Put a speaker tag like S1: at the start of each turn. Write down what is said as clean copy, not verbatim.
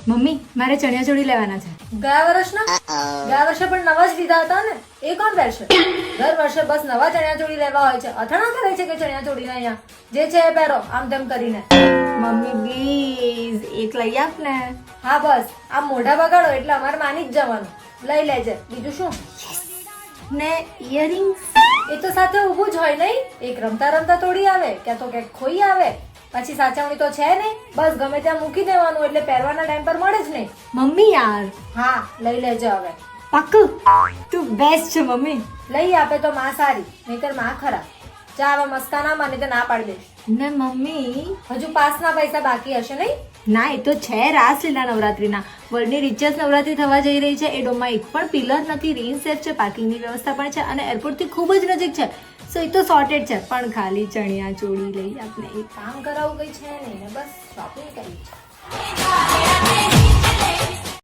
S1: Mummy મારે ચણિયા ચોળી લેવાના છે.
S2: ગયા વર્ષે પણ નવા જ લીધા હતા ને, એ કોણ પહેરશે? દર વર્ષે બસ નવા ચણિયા ચોળી લેવા હોય છે. અથાણા કરે છે કે ચણિયા ચોળી અહીંયા જે છે એ પહેરો આમ તેમ કરીને.
S1: મમ્મી પ્લીઝ એક લઈ આપ ને.
S2: હા બસ આમ મોઢા બગાડો એટલે અમારે માની જ જવાનું. લઈ લેજે, બીજું શું.
S1: ને ઇયરિંગ્સ
S2: એ તો સાથે ઊભું જ હોય નહીં, એક રમતા રમતા તોડી આવે ક્યાં તો ક્યાંક ખોઈ આવે, પછી સાચવણી તો છે નહીં. બસ ગમે ત્યાં મૂકી દેવાનું એટલે પહેરવાના ટાઈમ પર મળે જ નહીં.
S1: મમ્મી યાર.
S2: હા લઈ લેજે હવે.
S1: પાક્કું તું બેસ્ટ છે મમ્મી.
S2: લઈ આપે તો માં સારી, નહીતર માં ખરાબ. ચા હવે મસ્કા ના માને તો ના પાડી દઈશ.
S1: ને મમ્મી
S2: હજુ પાસના પૈસા બાકી હશે નહીં?
S1: ના એ તો છે રાસલીલા નવરાત્રીના. વર્લ્ડની રિચેસ્ટ નવરાત્રી થવા જઈ રહી છે. એ ડોમમાં એક પણ પિલર નથી, રેન સેફ છે, પાર્કિંગની વ્યવસ્થા પણ છે અને એરપોર્ટથી ખૂબ જ નજીક છે. સો એ તો સોર્ટેડ છે. પણ ખાલી ચણિયા ચોળી લઈ આપને.
S2: કામ કરાવવું કઈ છે નહીં ને બસ શોપિંગ કરવી છે.